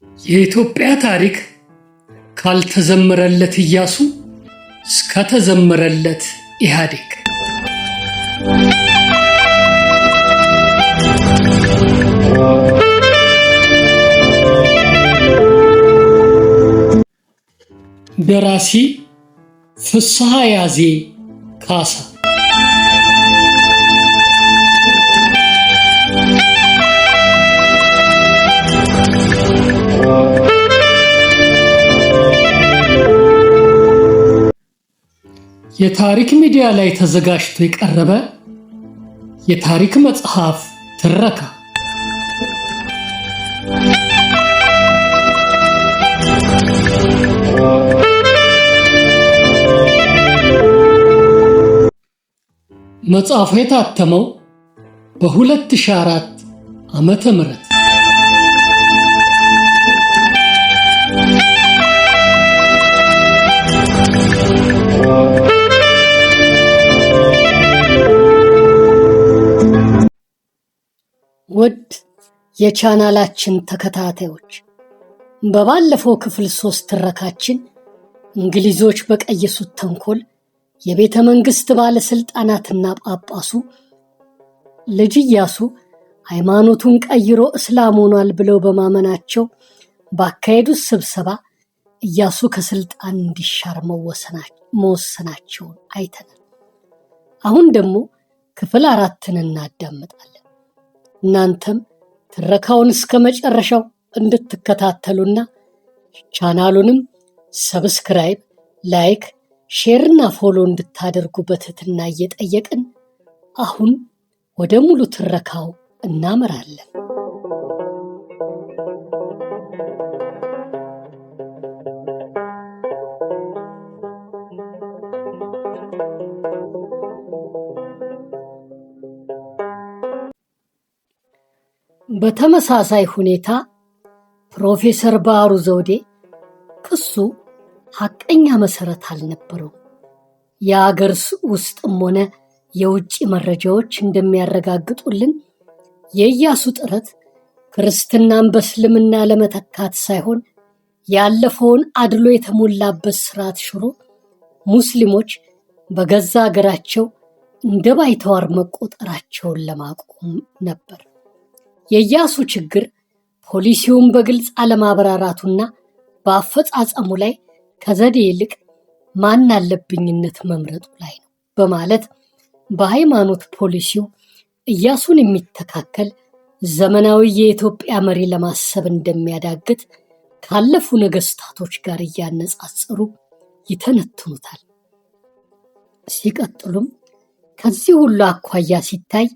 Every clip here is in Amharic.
የኢትዮጵያ ታሪክ ካልተዘመረለት ኢያሱ እስከተዘመረለት ኢህአዴግ ደራሲ ፍስሐ ያዜ ካሳ የታሪክ ሚዲያ ላይ ተዘጋጅቶ የቀረበ የታሪክ መጽሐፍ ትረካ መጽሐፉ የታተመው በ2004 ዓመተ ምህረት ውድ የቻናላችን ተከታታዮች በባለፈው ክፍል 3 ትረካችን እንግሊዞች በቀየሱት ተንኮል የቤተ መንግስት ባለስልጣናትና ጳጳሱ ልጅ ኢያሱ ሃይማኖቱን ቀይሮ እስላም ሆኗል ብለው በማመናቸው ባካሄዱት ስብሰባ ኢያሱ ከስልጣን እንዲሻር መወሰናቸውን አይተናል። አሁን ደግሞ ክፍል 4ን እናዳምጣለን። እናንተም ትረካውን እስከ መጨረሻው እንድትከታተሉና ቻናሉንም ሰብስክራይብ፣ ላይክ፣ ሼር እና ፎሎ እንድታደርጉ በትህትና እየጠየቅን አሁን ወደ ሙሉ ትረካው እናመራለን። በተመሳሳይ ሁኔታ ፕሮፌሰር ባህሩ ዘውዴ ክሱ ሐቀኛ መሰረት አልነበረውም። የአገር ውስጥም ሆነ የውጭ መረጃዎች እንደሚያረጋግጡልን የኢያሱ ጥረት ክርስትናን በእስልምና ለመተካት ሳይሆን ያለፈውን አድሎ የተሞላበት ስርዓት ሽሮ ሙስሊሞች በገዛ አገራቸው እንደ ባይተዋር መቆጠራቸውን ለማቆም ነበር። የኢያሱ ችግር ፖሊሲውን በግልጽ አለማብራራቱና በአፈጻጸሙ ላይ ከዘዴ ይልቅ ማን አለብኝነት መምረጡ ላይ ነው በማለት በሃይማኖት ፖሊሲው ኢያሱን የሚተካከል ዘመናዊ የኢትዮጵያ መሪ ለማሰብ እንደሚያዳግት ካለፉ ነገስታቶች ጋር እያነጻጸሩ ይተነትኑታል። ሲቀጥሉም ከዚህ ሁሉ አኳያ ሲታይ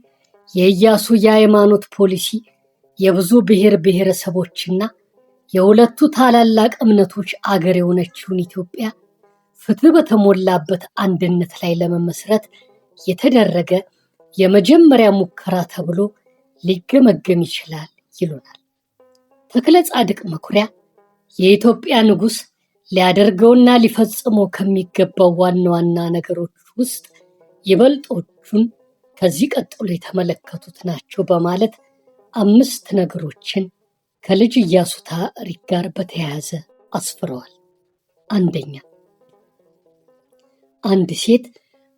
የኢያሱ የሃይማኖት ፖሊሲ የብዙ ብሔር ብሔረሰቦችና የሁለቱ ታላላቅ እምነቶች አገር የሆነችውን ኢትዮጵያ ፍትህ በተሞላበት አንድነት ላይ ለመመስረት የተደረገ የመጀመሪያ ሙከራ ተብሎ ሊገመገም ይችላል ይሉናል። ተክለ ጻድቅ መኩሪያ የኢትዮጵያ ንጉሥ ሊያደርገውና ሊፈጽመው ከሚገባው ዋና ዋና ነገሮች ውስጥ ይበልጦቹን ከዚህ ቀጥሎ የተመለከቱት ናቸው በማለት 5 ነገሮችን ከልጅ ኢያሱ ታሪክ ጋር በተያያዘ አስፍረዋል። 1. አንድ ሴት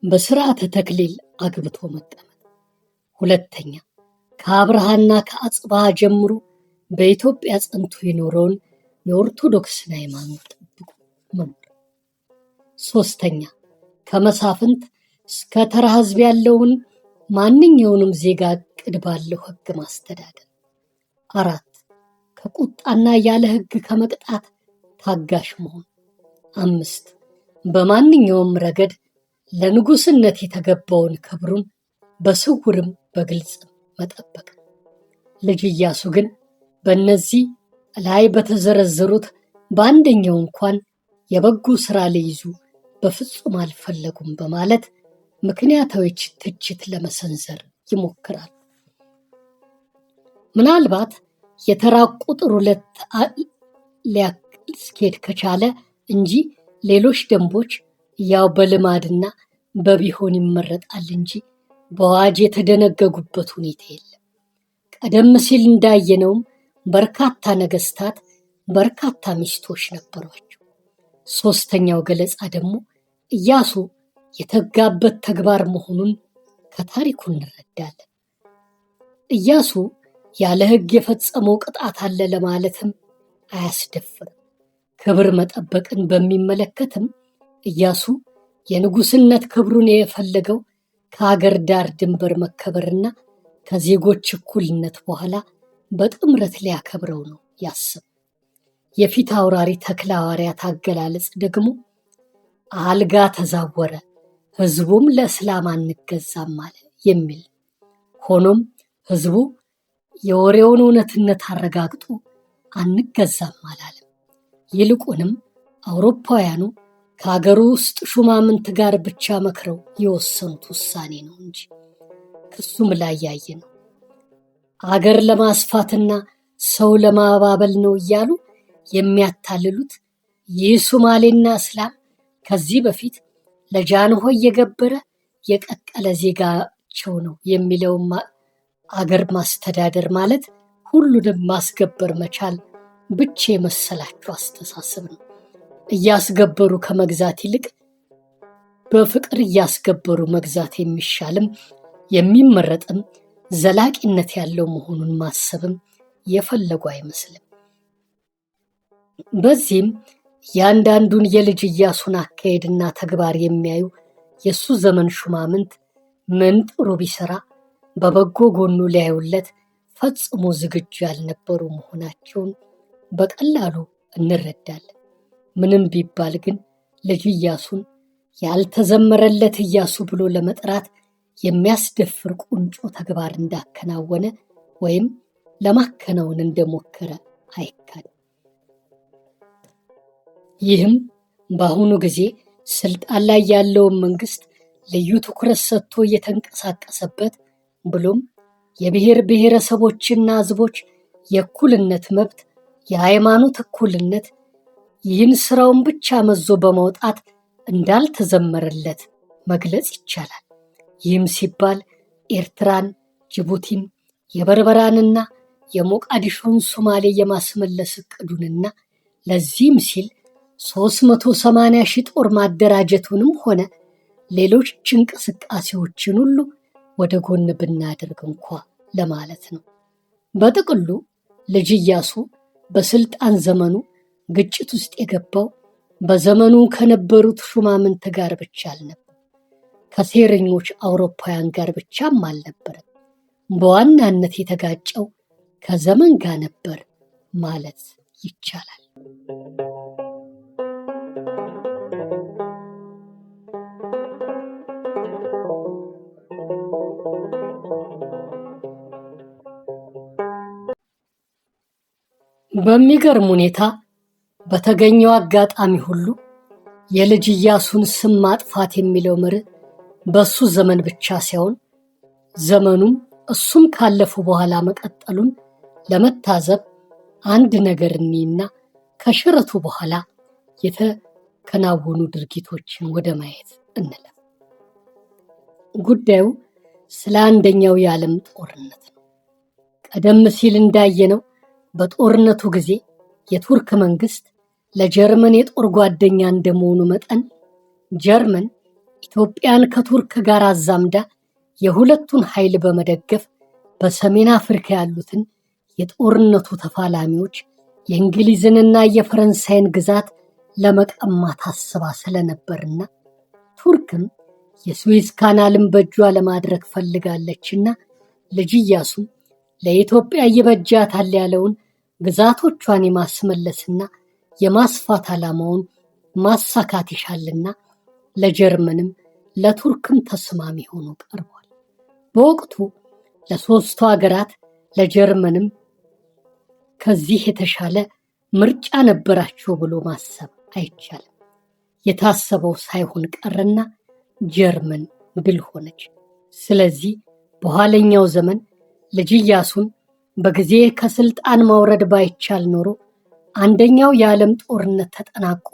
በስርዓተ ተክሊል አግብቶ መቀመጥ። 2. ከአብርሃና ከአጽብሃ ጀምሮ በኢትዮጵያ ጸንቶ የኖረውን የኦርቶዶክስን ሃይማኖት ጠብቆ መኖር። 3. ከመሳፍንት እስከ ተራ ሕዝብ ያለውን ማንኛውንም ዜጋ ዕቅድ ባለው ሕግ ማስተዳደር። 4. ከቁጣና ያለ ሕግ ከመቅጣት ታጋሽ መሆን። 5. በማንኛውም ረገድ ለንጉስነት የተገባውን ክብሩን በስውርም በግልጽ መጠበቅ። ልጅ ኢያሱ ግን በእነዚህ ላይ በተዘረዘሩት በአንደኛው እንኳን የበጎ ሥራ ሊይዙ በፍጹም አልፈለጉም በማለት ምክንያታዊ ትችት ለመሰንዘር ይሞክራል። ምናልባት የተራ ቁጥር 2 ሊያስኬድ ከቻለ እንጂ ሌሎች ደንቦች ያው በልማድና በቢሆን ይመረጣል እንጂ በአዋጅ የተደነገጉበት ሁኔታ የለም። ቀደም ሲል እንዳየነውም በርካታ ነገስታት በርካታ ሚስቶች ነበሯቸው። ሦስተኛው ገለጻ ደግሞ ኢያሱ የተጋበት ተግባር መሆኑን ከታሪኩ እንረዳለን። ኢያሱ ያለ ሕግ የፈጸመው ቅጣት አለ ለማለትም አያስደፍርም። ክብር መጠበቅን በሚመለከትም ኢያሱ የንጉሥነት ክብሩን የፈለገው ከአገር ዳር ድንበር መከበርና ከዜጎች እኩልነት በኋላ በጥምረት ሊያከብረው ነው ያስብ። የፊት አውራሪ ተክለ ሐዋርያት አገላለጽ ደግሞ አልጋ ተዛወረ፣ ሕዝቡም ለእስላም አንገዛም አለ የሚል። ሆኖም ሕዝቡ የወሬውን እውነትነት አረጋግጦ አንገዛም አላለም። ይልቁንም አውሮፓውያኑ ከአገሩ ውስጥ ሹማምንት ጋር ብቻ መክረው የወሰኑት ውሳኔ ነው እንጂ ክሱም ላይ ያየ ነው። አገር ለማስፋትና ሰው ለማባበል ነው እያሉ የሚያታልሉት ይህ ሶማሌና እስላም ከዚህ በፊት ለጃንሆይ የገበረ የቀቀለ ዜጋቸው ነው የሚለውም አገር ማስተዳደር ማለት ሁሉንም ማስገበር መቻል ብቻ የመሰላቸው አስተሳሰብ ነው። እያስገበሩ ከመግዛት ይልቅ በፍቅር እያስገበሩ መግዛት የሚሻልም የሚመረጥም ዘላቂነት ያለው መሆኑን ማሰብም የፈለጉ አይመስልም። በዚህም ያንዳንዱን የልጅ ኢያሱን አካሄድና ተግባር የሚያዩ የሱ ዘመን ሹማምንት ምን ጥሩ ቢሰራ በበጎ ጎኑ ሊያዩለት ፈጽሞ ዝግጁ ያልነበሩ መሆናቸውን በቀላሉ እንረዳለን። ምንም ቢባል ግን ልጅ ኢያሱን ያልተዘመረለት ኢያሱ ብሎ ለመጥራት የሚያስደፍር ቁንጮ ተግባር እንዳከናወነ ወይም ለማከናወን እንደሞከረ አይካድም። ይህም በአሁኑ ጊዜ ስልጣን ላይ ያለውን መንግስት ልዩ ትኩረት ሰጥቶ እየተንቀሳቀሰበት ብሎም የብሔር ብሔረሰቦችና ሕዝቦች የእኩልነት መብት፣ የሃይማኖት እኩልነት ይህን ስራውን ብቻ መዞ በማውጣት እንዳልተዘመረለት መግለጽ ይቻላል። ይህም ሲባል ኤርትራን፣ ጅቡቲን፣ የበርበራንና የሞቃዲሾን ሶማሌ የማስመለስ እቅዱንና ለዚህም ሲል 380 ሺህ ጦር ማደራጀቱንም ሆነ ሌሎች እንቅስቃሴዎችን ሁሉ ወደ ጎን ብናደርግ እንኳ ለማለት ነው። በጥቅሉ ልጅ ኢያሱ በስልጣን ዘመኑ ግጭት ውስጥ የገባው በዘመኑ ከነበሩት ሹማምንት ጋር ብቻ አልነበር፣ ከሴረኞች አውሮፓውያን ጋር ብቻም አልነበረም። በዋናነት የተጋጨው ከዘመን ጋር ነበር ማለት ይቻላል። በሚገርም ሁኔታ በተገኘው አጋጣሚ ሁሉ የልጅ ኢያሱን ስም ማጥፋት የሚለው መርህ በሱ ዘመን ብቻ ሳይሆን ዘመኑም እሱም ካለፉ በኋላ መቀጠሉን ለመታዘብ አንድ ነገር እኒና ከሽረቱ በኋላ የተከናወኑ ድርጊቶችን ወደ ማየት እንለፍ። ጉዳዩ ስለ አንደኛው የዓለም ጦርነት ነው። ቀደም ሲል እንዳየነው በጦርነቱ ጊዜ የቱርክ መንግስት ለጀርመን የጦር ጓደኛ እንደመሆኑ መጠን ጀርመን ኢትዮጵያን ከቱርክ ጋር አዛምዳ የሁለቱን ኃይል በመደገፍ በሰሜን አፍሪካ ያሉትን የጦርነቱ ተፋላሚዎች የእንግሊዝንና የፈረንሳይን ግዛት ለመቀማት አስባ ስለነበርና ቱርክም የስዊዝ ካናልን በእጇ ለማድረግ ፈልጋለችና ልጅ ኢያሱም ለኢትዮጵያ ይበጃታል ያለውን ግዛቶቿን የማስመለስና የማስፋት ዓላማውን ማሳካት ይሻልና ለጀርመንም ለቱርክም ተስማሚ ሆኖ ቀርቧል። በወቅቱ ለሶስቱ ሀገራት ለጀርመንም ከዚህ የተሻለ ምርጫ ነበራቸው ብሎ ማሰብ አይቻልም። የታሰበው ሳይሆን ቀረና ጀርመን ድል ሆነች። ስለዚህ በኋለኛው ዘመን ልጅ ኢያሱን በጊዜ ከስልጣን ማውረድ ባይቻል ኖሮ አንደኛው የዓለም ጦርነት ተጠናቆ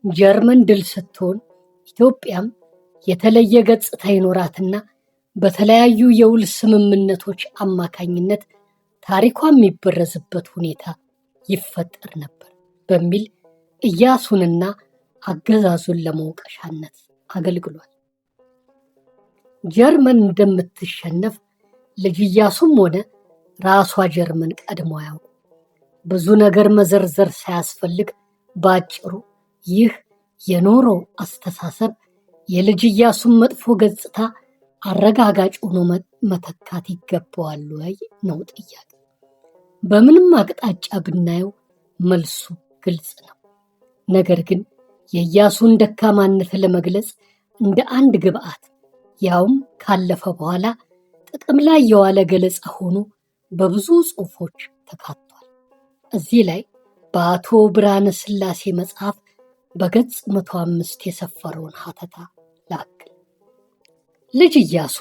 ጀርመን ድል ስትሆን ኢትዮጵያም የተለየ ገጽታ ይኖራትና በተለያዩ የውል ስምምነቶች አማካኝነት ታሪኳ የሚበረዝበት ሁኔታ ይፈጠር ነበር በሚል ኢያሱንና አገዛዙን ለመውቀሻነት አገልግሏል። ጀርመን እንደምትሸነፍ ልጅ ኢያሱም ሆነ ራሷ ጀርመን ቀድሞ አያውቁ። ብዙ ነገር መዘርዘር ሳያስፈልግ ባጭሩ ይህ የኖረው አስተሳሰብ የልጅ ኢያሱን መጥፎ ገጽታ አረጋጋጭ ሆኖ መተካት ይገባዋል ወይ ነው ጥያቄ። በምንም አቅጣጫ ብናየው መልሱ ግልጽ ነው። ነገር ግን የኢያሱን ደካማነት ለመግለጽ እንደ አንድ ግብዓት ያውም ካለፈ በኋላ ጥቅም ላይ የዋለ ገለጻ ሆኖ በብዙ ጽሑፎች ተካቷል። እዚህ ላይ በአቶ ብርሃነ ሥላሴ መጽሐፍ በገጽ 105 የሰፈረውን ሀተታ ላክል። ልጅ ኢያሱ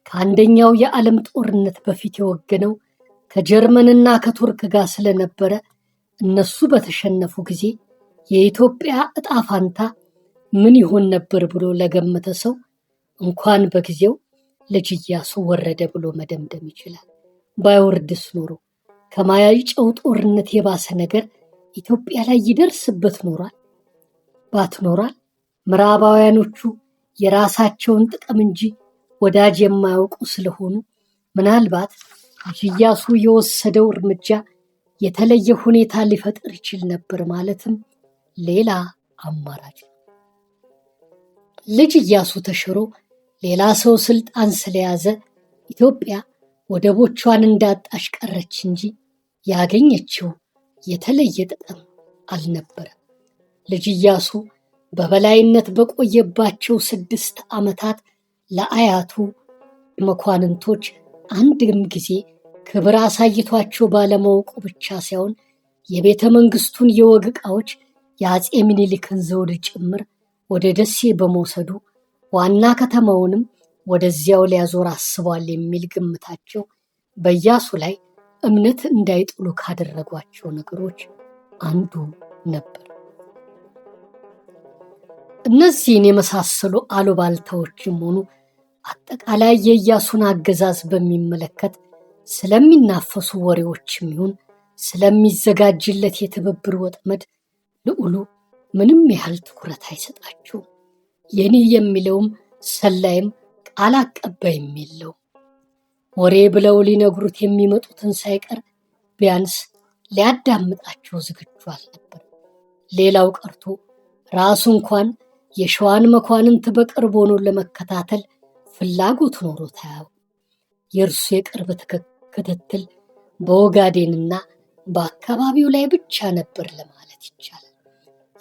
ከአንደኛው የዓለም ጦርነት በፊት የወገነው ከጀርመንና ከቱርክ ጋር ስለነበረ እነሱ በተሸነፉ ጊዜ የኢትዮጵያ ዕጣ ፋንታ ምን ይሆን ነበር ብሎ ለገመተ ሰው እንኳን በጊዜው ልጅ ኢያሱ ወረደ ብሎ መደምደም ይችላል። ባይወርድስ ኖሮ ከማያጨው ጦርነት የባሰ ነገር ኢትዮጵያ ላይ ይደርስበት ኖሯል? ባትኖራል ምዕራባውያኖቹ የራሳቸውን ጥቅም እንጂ ወዳጅ የማያውቁ ስለሆኑ ምናልባት ልጅ ኢያሱ የወሰደው እርምጃ የተለየ ሁኔታ ሊፈጥር ይችል ነበር ማለትም ሌላ አማራጭ ነው። ልጅ ኢያሱ ተሽሮ ሌላ ሰው ስልጣን ስለያዘ ኢትዮጵያ ወደቦቿን እንዳጣሽ ቀረች እንጂ ያገኘችው የተለየ ጥቅም አልነበረም። ልጅ ኢያሱ በበላይነት በቆየባቸው 6 ዓመታት ለአያቱ መኳንንቶች አንድም ጊዜ ክብር አሳይቷቸው ባለማወቁ ብቻ ሳይሆን የቤተ መንግስቱን የወግ ዕቃዎች የአፄ ምኒልክን ዘውድ ጭምር ወደ ደሴ በመውሰዱ ዋና ከተማውንም ወደዚያው ሊያዞር አስቧል የሚል ግምታቸው በኢያሱ ላይ እምነት እንዳይጥሉ ካደረጓቸው ነገሮች አንዱ ነበር። እነዚህን የመሳሰሉ አሉባልታዎችም ሆኑ አጠቃላይ የኢያሱን አገዛዝ በሚመለከት ስለሚናፈሱ ወሬዎችም ይሁን ስለሚዘጋጅለት የትብብር ወጥመድ ልዑሉ ምንም ያህል ትኩረት አይሰጣቸውም። የኔ የሚለውም ሰላይም ቃል አቀባይም የለውም። ወሬ ብለው ሊነግሩት የሚመጡትን ሳይቀር ቢያንስ ሊያዳምጣቸው ዝግጁ አልነበር። ሌላው ቀርቶ ራሱ እንኳን የሸዋን መኳንንት በቅርብ ሆኖ ለመከታተል ፍላጎት ኖሮት አያውቅም። የእርሱ የቅርብ ክትትል በኦጋዴንና በአካባቢው ላይ ብቻ ነበር ለማለት ይቻላል።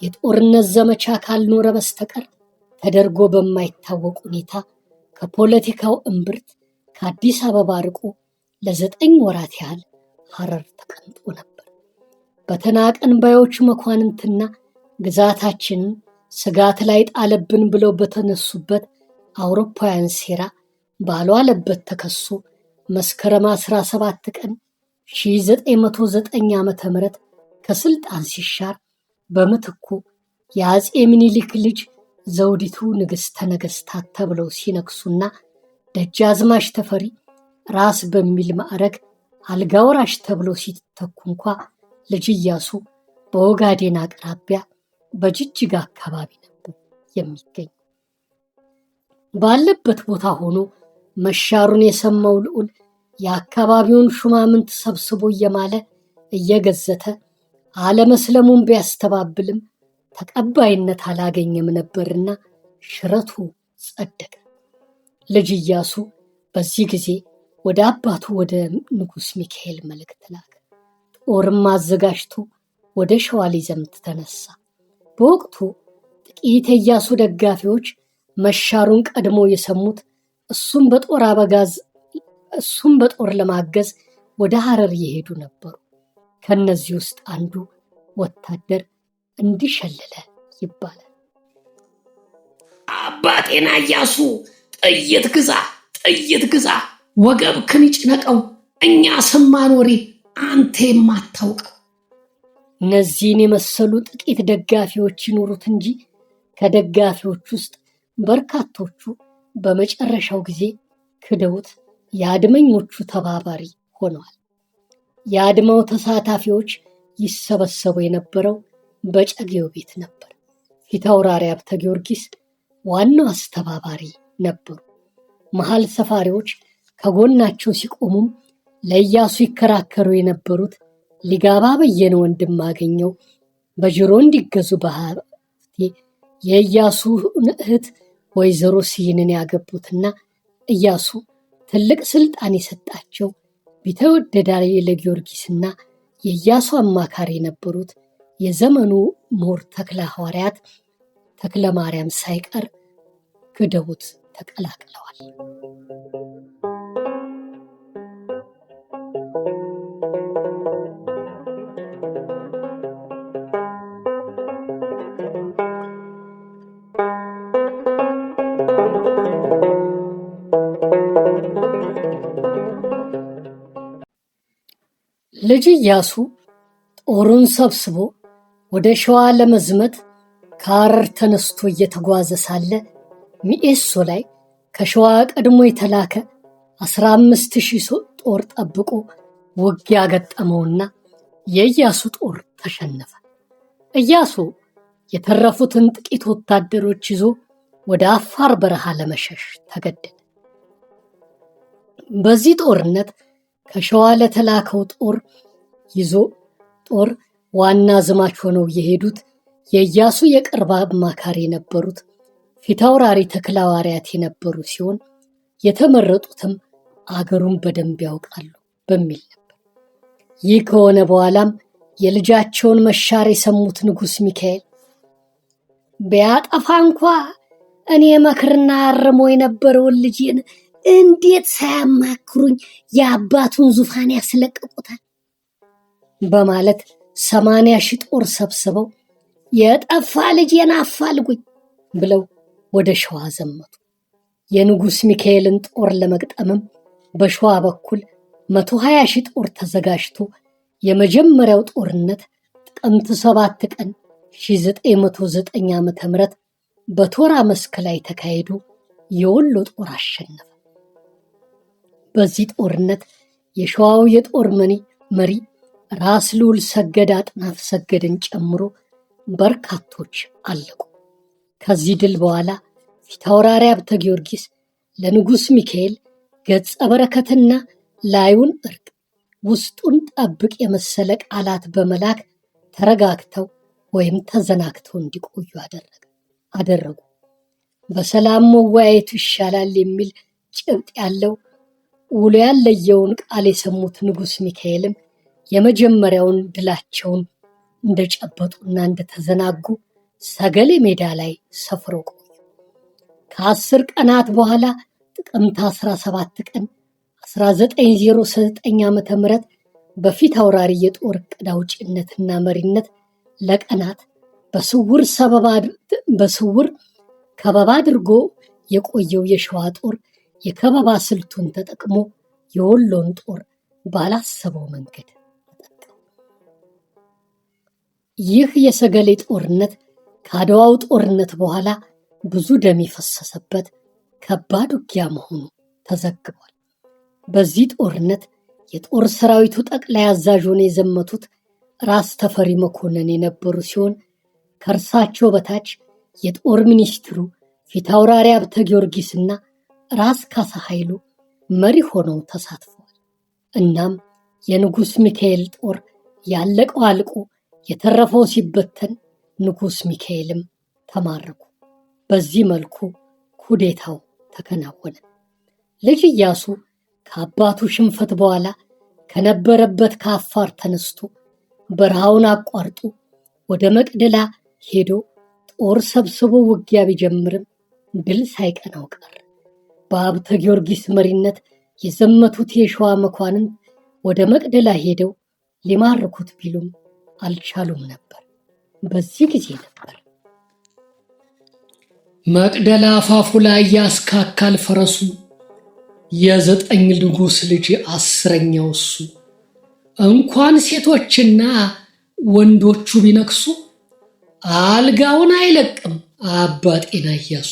የጦርነት ዘመቻ ካልኖረ በስተቀር ተደርጎ በማይታወቅ ሁኔታ ከፖለቲካው እምብርት ከአዲስ አበባ ርቆ ለ9 ወራት ያህል ሐረር ተቀምጦ ነበር። በተናቀን ባዮች መኳንንትና ግዛታችንን ስጋት ላይ ጣለብን ብለው በተነሱበት አውሮፓውያን ሴራ ባልዋለበት ተከሶ መስከረም 17 ቀን 1909 ዓ.ም ከስልጣን ሲሻር በምትኩ የአፄ ምኒልክ ልጅ ዘውዲቱ ንግሥተ ነገሥታት ተብለው ሲነግሱና ደጃዝማች ተፈሪ ራስ በሚል ማዕረግ አልጋ ወራሽ ተብለው ሲተኩ እንኳ ልጅ ኢያሱ በኦጋዴን አቅራቢያ በጅጅጋ አካባቢ ነበር የሚገኝ። ባለበት ቦታ ሆኖ መሻሩን የሰማው ልዑል የአካባቢውን ሹማምንት ሰብስቦ እየማለ እየገዘተ አለመስለሙን ቢያስተባብልም ተቀባይነት አላገኘም ነበርና ሽረቱ ጸደቀ። ልጅ ኢያሱ በዚህ ጊዜ ወደ አባቱ ወደ ንጉሥ ሚካኤል መልእክት ላከ። ጦርም አዘጋጅቶ ወደ ሸዋ ሊዘምት ተነሳ። በወቅቱ ጥቂት የኢያሱ ደጋፊዎች መሻሩን ቀድሞ የሰሙት እሱም በጦር ለማገዝ ወደ ሐረር የሄዱ ነበሩ። ከነዚህ ውስጥ አንዱ ወታደር እንዲሸለለ ይባላል። አባቴና ኢያሱ ጥይት ግዛ፣ ወገብክን ይጭነቀው፣ እኛ ሰማን ወሬ አንተ የማታውቀው። እነዚህን የመሰሉ ጥቂት ደጋፊዎች ይኖሩት እንጂ ከደጋፊዎች ውስጥ በርካቶቹ በመጨረሻው ጊዜ ክደውት የአድመኞቹ ተባባሪ ሆነዋል። የአድማው ተሳታፊዎች ይሰበሰቡ የነበረው በጨጌው ቤት ነበር። ፊታውራሪ ሀብተ ጊዮርጊስ ዋናው አስተባባሪ ነበሩ። መሃል ሰፋሪዎች ከጎናቸው ሲቆሙም ለኢያሱ ይከራከሩ የነበሩት ሊጋባ በየነ ወንድማገኘው በጅሮ እንዲገዙ በሀብቴ የኢያሱን እህት ወይዘሮ ስይንን ያገቡትና ኢያሱ ትልቅ ስልጣን የሰጣቸው ቢተወደድ ለጊዮርጊስና የኢያሱ አማካሪ የነበሩት የዘመኑ ምሁር ተክለ ሐዋርያት ተክለ ማርያም ሳይቀር ክደውት ተቀላቅለዋል። ልጅ ኢያሱ ጦሩን ሰብስቦ ወደ ሸዋ ለመዝመት ከሐረር ተነስቶ እየተጓዘ ሳለ ሚኤሶ ላይ ከሸዋ ቀድሞ የተላከ 15,000 ጦር ጠብቆ ውጊያ ገጠመውና የኢያሱ ጦር ተሸነፈ። ኢያሱ የተረፉትን ጥቂት ወታደሮች ይዞ ወደ አፋር በረሃ ለመሸሽ ተገደደ። በዚህ ጦርነት ከሸዋ ለተላከው ጦር ዋና ዘማች ሆነው የሄዱት የኢያሱ የቅርብ አማካሪ የነበሩት ፊታውራሪ ተክለ ሐዋርያት የነበሩ ሲሆን የተመረጡትም አገሩን በደንብ ያውቃሉ በሚል ነበር። ይህ ከሆነ በኋላም የልጃቸውን መሻር የሰሙት ንጉሥ ሚካኤል ቢያጠፋ እንኳ እኔ መክርና አርሞ የነበረውን ልጅን እንዴት ሳያማክሩኝ የአባቱን ዙፋን ያስለቅቁታል በማለት 80,000 ጦር ሰብስበው የጠፋ ልጄን አፋልጉኝ ብለው ወደ ሸዋ ዘመቱ። የንጉሥ ሚካኤልን ጦር ለመግጠምም በሸዋ በኩል 120,000 ጦር ተዘጋጅቶ የመጀመሪያው ጦርነት ጥቅምት 7 ቀን 1909 ዓ.ም በቶራ መስክ ላይ ተካሄዶ የወሎ ጦር አሸነፈ። በዚህ ጦርነት የሸዋው የጦር መሪ ራስ ልዑል ሰገድ አጥናፍ ሰገድን ጨምሮ በርካቶች አለቁ። ከዚህ ድል በኋላ ፊታውራሪ ሀብተ ጊዮርጊስ ለንጉሥ ሚካኤል ገጸ በረከትና ላዩን እርቅ ውስጡን ጠብቅ የመሰለ ቃላት በመላክ ተረጋግተው ወይም ተዘናግተው እንዲቆዩ አደረጉ። በሰላም መወያየቱ ይሻላል የሚል ጭብጥ ያለው ውሎ ያለየውን ቃል የሰሙት ንጉሥ ሚካኤልም የመጀመሪያውን ድላቸውን እንደጨበጡና እንደተዘናጉ ሰገሌ ሜዳ ላይ ሰፍረው ቆዩ። ከ10 ቀናት በኋላ ጥቅምት 17 ቀን 1909 ዓ.ም በፊት አውራሪ የጦር ዕቅድ አውጪነትና መሪነት ለቀናት በስውር ከበባ አድርጎ የቆየው የሸዋ ጦር የከበባ ስልቱን ተጠቅሞ የወሎን ጦር ባላሰበው መንገድ ተጠቀሙ። ይህ የሰገሌ ጦርነት ከአድዋው ጦርነት በኋላ ብዙ ደም የፈሰሰበት ከባድ ውጊያ መሆኑ ተዘግቧል። በዚህ ጦርነት የጦር ሰራዊቱ ጠቅላይ አዛዥ ሆነው የዘመቱት ራስ ተፈሪ መኮንን የነበሩ ሲሆን ከእርሳቸው በታች የጦር ሚኒስትሩ ፊታውራሪ ሀብተ ጊዮርጊስና ራስ ካሳ ኃይሉ መሪ ሆነው ተሳትፈዋል። እናም የንጉሥ ሚካኤል ጦር ያለቀው አልቆ የተረፈው ሲበተን ንጉሥ ሚካኤልም ተማረኩ። በዚህ መልኩ ኩዴታው ተከናወነ። ልጅ ኢያሱ ከአባቱ ሽንፈት በኋላ ከነበረበት ከአፋር ተነስቶ በረሃውን አቋርጦ ወደ መቅደላ ሄዶ ጦር ሰብስቦ ውጊያ ቢጀምርም ድል ሳይቀናው ቀረ። በሀብተ ጊዮርጊስ መሪነት የዘመቱት የሸዋ መኳንንት ወደ መቅደላ ሄደው ሊማርኩት ቢሉም አልቻሉም ነበር። በዚህ ጊዜ ነበር መቅደላ አፋፉ ላይ ያስካካል ፈረሱ፣ የ9 ንጉሥ ልጅ 10ኛው እሱ። እንኳን ሴቶችና ወንዶቹ ቢነክሱ አልጋውን አይለቅም አባ ጤና ኢያሱ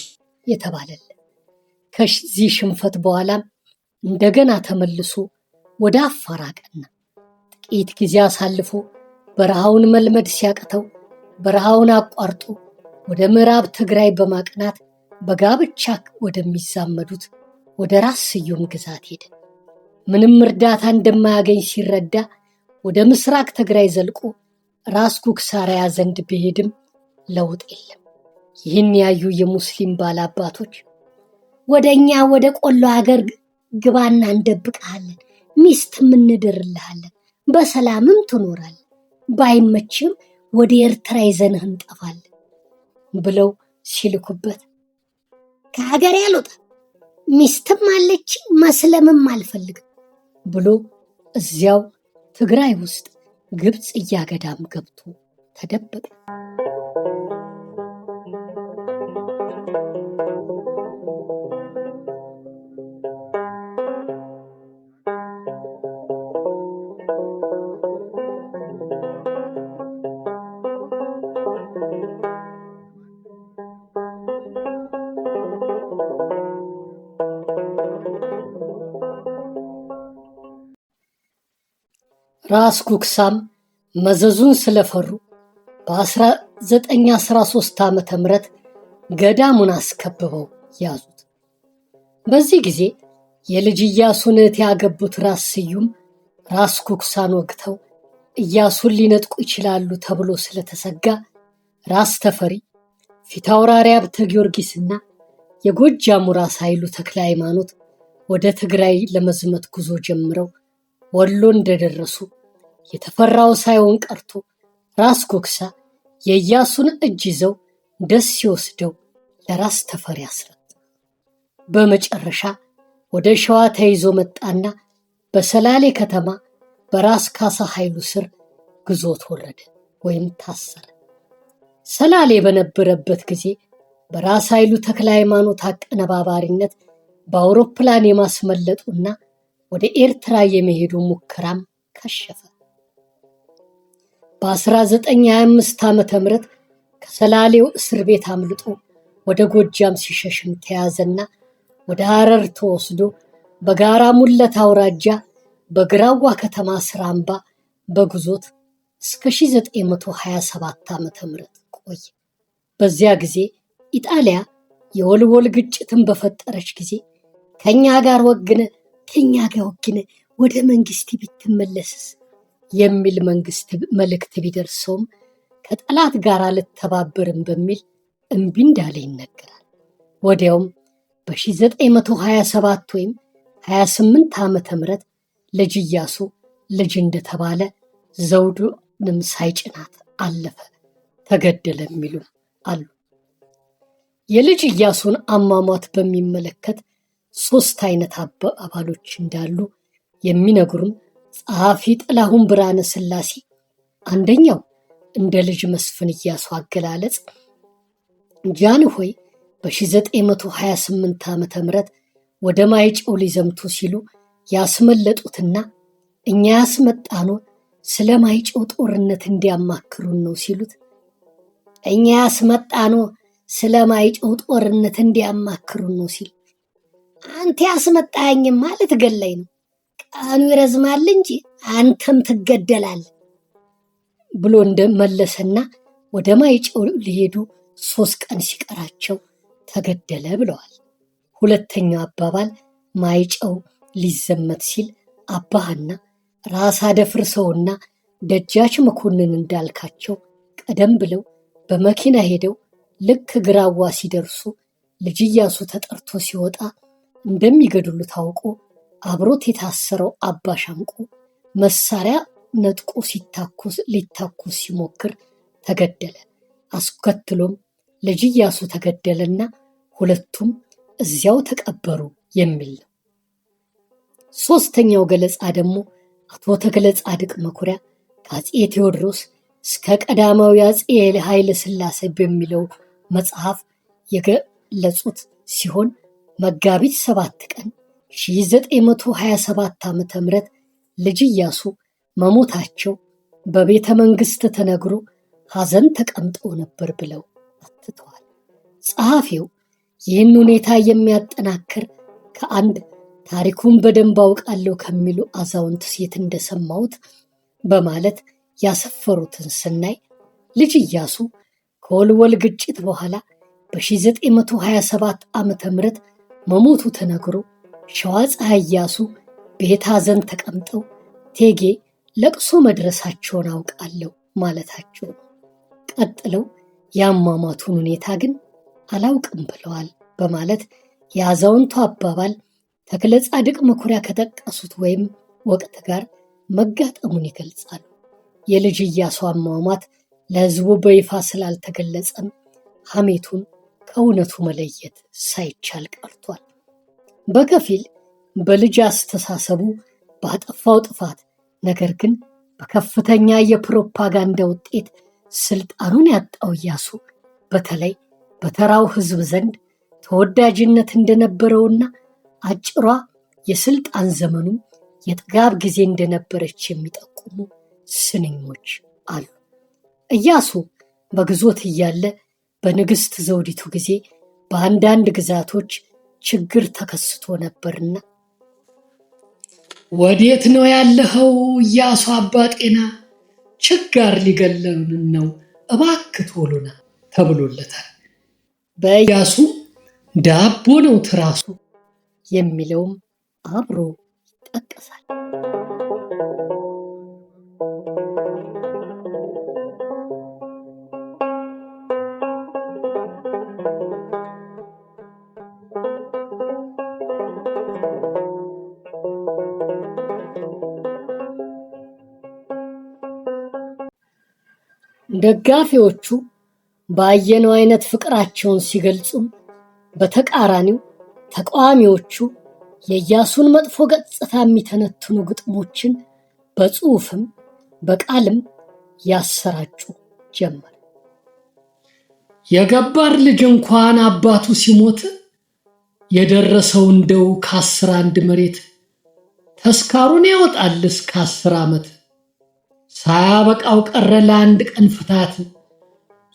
የተባለለት። ከዚህ ሽንፈት በኋላም እንደገና ተመልሶ ወደ አፋር አቀና። ጥቂት ጊዜ አሳልፎ በረሃውን መልመድ ሲያቅተው በረሃውን አቋርጦ ወደ ምዕራብ ትግራይ በማቅናት በጋብቻ ወደሚዛመዱት ወደ ራስ ስዩም ግዛት ሄደ። ምንም እርዳታ እንደማያገኝ ሲረዳ ወደ ምስራቅ ትግራይ ዘልቆ ራስ ኩክሳሪያ ዘንድ ቢሄድም ለውጥ የለም። ይህን ያዩ የሙስሊም ባላባቶች ወደ እኛ ወደ ቆሎ ሀገር ግባና እንደብቅሃለን፣ ሚስትም እንደርልሃለን፣ በሰላምም ትኖራለን፣ ባይመችም ወደ ኤርትራ ይዘንህ እንጠፋለን ብለው ሲልኩበት ከሀገር ያልወጣ ሚስትም አለች መስለምም አልፈልግም ብሎ እዚያው ትግራይ ውስጥ ግብፅ እያገዳም ገብቶ ተደበቀ። ራስ ኩክሳም መዘዙን ስለፈሩ በ1913 ዓ.ም ገዳሙን አስከብበው ያዙት። በዚህ ጊዜ የልጅ ኢያሱን እህት ያገቡት ራስ ስዩም ራስ ኩክሳን ወግተው ኢያሱን ሊነጥቁ ይችላሉ ተብሎ ስለተሰጋ ራስ ተፈሪ፣ ፊታውራሪ ሀብተ ጊዮርጊስና የጎጃሙ ራስ ኃይሉ ተክለ ሃይማኖት ወደ ትግራይ ለመዝመት ጉዞ ጀምረው ወሎ እንደደረሱ የተፈራው ሳይሆን ቀርቶ ራስ ኩክሳ የኢያሱን እጅ ይዘው ደስ ሲወስደው ለራስ ተፈሪ አስረከቡ። በመጨረሻ ወደ ሸዋ ተይዞ መጣና በሰላሌ ከተማ በራስ ካሳ ኃይሉ ስር ግዞት ወረደ ወይም ታሰረ። ሰላሌ በነበረበት ጊዜ በራስ ኃይሉ ተክለ ሃይማኖት አቀነባባሪነት በአውሮፕላን የማስመለጡና ወደ ኤርትራ የመሄዱ ሙከራም ከሸፈ። በ1925 ዓ.ም ከሰላሌው እስር ቤት አምልጦ ወደ ጎጃም ሲሸሽም ተያዘና ወደ ሐረር ተወስዶ በጋራ ሙለት አውራጃ በግራዋ ከተማ ስራምባ በግዞት እስከ 1927 ዓ.ም ቆየ። በዚያ ጊዜ ኢጣሊያ የወልወል ግጭትን በፈጠረች ጊዜ ከኛ ጋር ወግነ ወደ መንግስት ብትመለስስ የሚል መንግስት መልእክት ቢደርሰውም ከጠላት ጋር አልተባበርም በሚል እምቢ እንዳለ ይነገራል። ወዲያውም በ1927 ወይም 28 ዓመተ ምህረት ልጅ ኢያሱ ልጅ እንደተባለ ዘውዱንም ሳይጭናት አለፈ፣ ተገደለ የሚሉ አሉ። የልጅ ኢያሱን አሟሟት በሚመለከት 3 አይነት አባባሎች እንዳሉ የሚነግሩን ጸሐፊ ጥላሁን ብርሃነ ሥላሴ አንደኛው እንደ ልጅ መስፍን ኢያሱ አገላለጽ ጃንሆይ በ1928 ዓመተ ምህረት ወደ ማይጨው ሊዘምቱ ሲሉ ያስመለጡትና እኛ ያስመጣነው ስለ ማይጨው ጦርነት እንዲያማክሩን ነው ሲሉት፣ እኛ ያስመጣነው ስለ ማይጨው ጦርነት እንዲያማክሩን ነው ሲል፣ አንተ ያስመጣኸኝም ማለት ገላይ ነው፣ ቀኑ ይረዝማል እንጂ አንተም ትገደላለህ ብሎ እንደመለሰና ወደ ማይጨው ሊሄዱ 3 ቀን ሲቀራቸው ተገደለ ብለዋል። ሁለተኛው አባባል ማይጨው ሊዘመት ሲል አባህና ራስ አደፍርሰውና ደጃች መኮንን እንዳልካቸው ቀደም ብለው በመኪና ሄደው ልክ ግራዋ ሲደርሱ ልጅ ኢያሱ ተጠርቶ ሲወጣ እንደሚገድሉ ታውቆ አብሮት የታሰረው አባ ሻንቆ መሳሪያ ነጥቆ ሊታኩስ ሲሞክር ተገደለ። አስከትሎም ልጅ ኢያሱ ተገደለና ሁለቱም እዚያው ተቀበሩ የሚል ነው። 3ኛው ገለጻ ደግሞ አቶ ተክለ ጻድቅ መኩሪያ ከአፄ ቴዎድሮስ እስከ ቀዳማዊ አፄ ኃይለ ሥላሴ በሚለው መጽሐፍ የገለጹት ሲሆን መጋቢት 7 ቀን 1927 ዓ.ም ልጅ ኢያሱ መሞታቸው በቤተ መንግስት ተነግሮ ሐዘን ተቀምጠው ነበር ብለው አትተዋል። ጸሐፊው ይህን ሁኔታ የሚያጠናክር ከአንድ ታሪኩን በደንብ አውቃለሁ ከሚሉ አዛውንት ሴት እንደሰማሁት በማለት ያሰፈሩትን ስናይ ልጅ ኢያሱ ከወልወል ግጭት በኋላ በ1927 ዓመተ ምህረት መሞቱ ተነግሮ ሸዋ ፀሐይ ኢያሱ ቤት ሐዘን ተቀምጠው እቴጌ ለቅሶ መድረሳቸውን አውቃለሁ ማለታቸው ነው። ቀጥለው የአሟሟቱን ሁኔታ ግን አላውቅም ብለዋል በማለት የአዛውንቱ አባባል ተክለ ጻድቅ መኩሪያ ከጠቀሱት ወይም ወቅት ጋር መጋጠሙን ይገልጻሉ። የልጅ ኢያሱ አሟሟት ለሕዝቡ በይፋ ስላልተገለጸም ሐሜቱን ከእውነቱ መለየት ሳይቻል ቀርቷል። በከፊል በልጅ አስተሳሰቡ ባጠፋው ጥፋት ነገር ግን በከፍተኛ የፕሮፓጋንዳ ውጤት ስልጣኑን ያጣው ኢያሱ በተለይ በተራው ሕዝብ ዘንድ ተወዳጅነት እንደነበረውና አጭሯ የስልጣን ዘመኑ የጥጋብ ጊዜ እንደነበረች የሚጠቁሙ ስንኞች አሉ። ኢያሱ በግዞት እያለ በንግሥት ዘውዲቱ ጊዜ በአንዳንድ ግዛቶች ችግር ተከስቶ ነበርና ወዴት ነው ያለኸው ኢያሱ አባ ጤና? ችጋር ሊገለን ነው እባክህ ቶሎና ተብሎለታል። በኢያሱ ዳቦ ነው ትራሱ የሚለውም አብሮ ይጠቀሳል። ደጋፊዎቹ ባየነው አይነት ፍቅራቸውን ሲገልጹም፣ በተቃራኒው ተቃዋሚዎቹ የኢያሱን መጥፎ ገጽታ የሚተነትኑ ግጥሞችን በጽሑፍም በቃልም ያሰራጩ ጀመር። የገባር ልጅ እንኳን አባቱ ሲሞት የደረሰው እንደው ከ10 አንድ መሬት ተስካሩን ያወጣል እስከ 10 ዓመት ሳያበቃው ቀረ ለአንድ ቀን ፍታት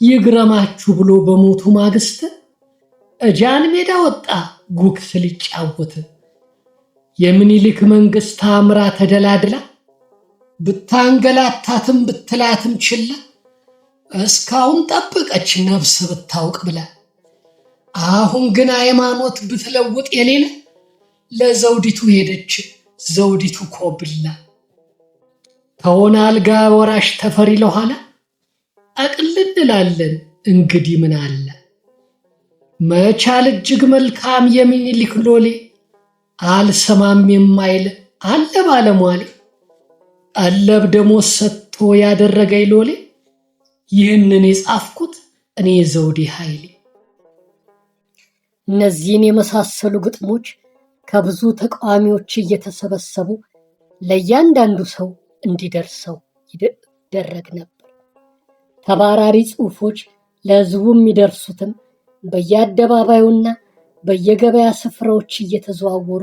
ይግረማችሁ ብሎ በሞቱ ማግስት እጃን ሜዳ ወጣ ጉግስ ሊጫወት የምኒልክ መንግስት አምራ ተደላድላ ብታንገላታትም ብትላትም ችላ እስካሁን ጠብቀች ነፍስ ብታውቅ ብላ አሁን ግን ሃይማኖት ብትለውጥ የሌለ ለዘውዲቱ ሄደች ዘውዲቱ ኮብላ ተሆነ አልጋ ወራሽ ተፈሪ ለኋላ አቅልልላለን እንግዲህ ምን አለ መቻል እጅግ መልካም የሚኒሊክ ሎሌ አልሰማም የማይል አለ ባለሟሌ አለብ ደሞዝ ሰጥቶ ያደረገኝ ሎሌ ይህንን የጻፍኩት እኔ ዘውዴ ኃይሌ። እነዚህን የመሳሰሉ ግጥሞች ከብዙ ተቃዋሚዎች እየተሰበሰቡ ለእያንዳንዱ ሰው እንዲደርሰው ይደረግ ነበር። ተባራሪ ጽሑፎች ለሕዝቡ የሚደርሱትም በየአደባባዩና በየገበያ ስፍራዎች እየተዘዋወሩ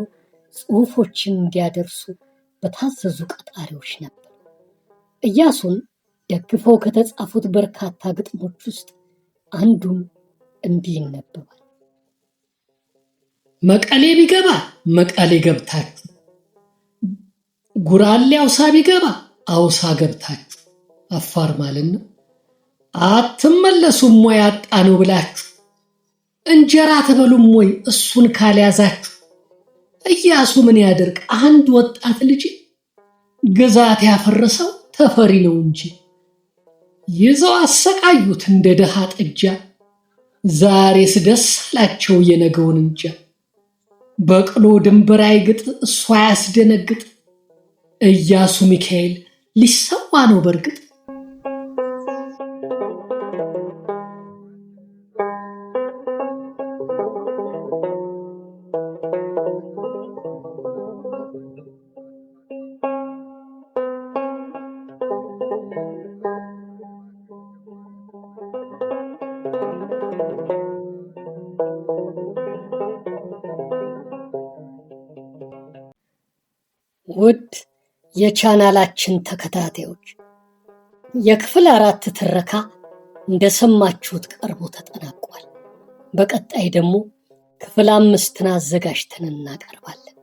ጽሑፎችን እንዲያደርሱ በታዘዙ ቀጣሪዎች ነበር። ኢያሱን ደግፈው ከተጻፉት በርካታ ግጥሞች ውስጥ አንዱን እንዲህ ይነበባል። መቀሌ ቢገባ መቀሌ ገብታችሁ፣ ጉራሌ አውሳ ቢገባ አውሳ ገብታችሁ፣ አፋር ማለት ነው። አትመለሱም ወይ አጣነው ብላችሁ፣ እንጀራ ትበሉም ወይ እሱን ካልያዛችሁ። ኢያሱ ምን ያደርግ አንድ ወጣት ልጅ ግዛት ያፈረሰው ተፈሪ ነው እንጂ። ይዘው አሰቃዩት እንደ ደሃ ጥጃ፣ ዛሬስ ደስ አላቸው የነገውን እንጃ። በቅሎ ድንበር አይግጥ እሷ ያስደነግጥ፣ ኢያሱ ሚካኤል ሊሰዋ ነው በርግጥ። ውድ የቻናላችን ተከታታዮች የክፍል 4 ትረካ እንደሰማችሁት ቀርቦ ተጠናቋል። በቀጣይ ደግሞ ክፍል 5ን አዘጋጅተን እናቀርባለን።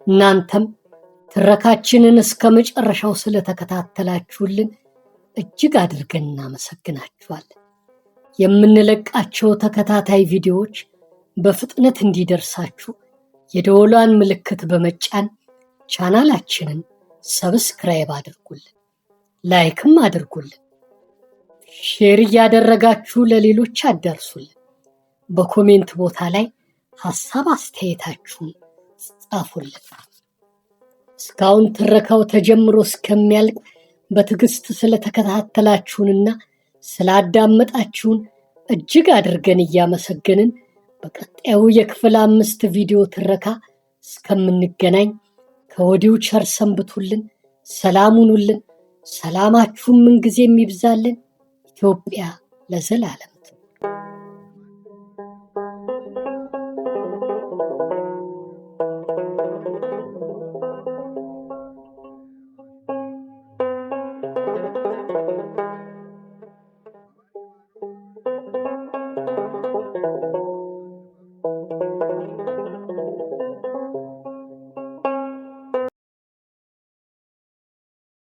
እናንተም ትረካችንን እስከ መጨረሻው ስለተከታተላችሁልን እጅግ አድርገን እናመሰግናችኋለን። የምንለቃቸው ተከታታይ ቪዲዮዎች በፍጥነት እንዲደርሳችሁ የደወሏን ምልክት በመጫን ቻናላችንን ሰብስክራይብ አድርጉልን፣ ላይክም አድርጉልን። ሼር እያደረጋችሁ ለሌሎች አዳርሱልን። በኮሜንት ቦታ ላይ ሐሳብ አስተያየታችሁን ጻፉልን። እስካሁን ትረካው ተጀምሮ እስከሚያልቅ በትዕግስት ስለተከታተላችሁንና ስላዳመጣችሁን እጅግ አድርገን እያመሰገንን በቀጣዩ የክፍል 5 ቪዲዮ ትረካ እስከምንገናኝ ከወዲሁ ቸር ሰንብቱልን። ሰላም ሁኑልን። ሰላማችሁም ምንጊዜም ይብዛልን። ኢትዮጵያ ለዘላለም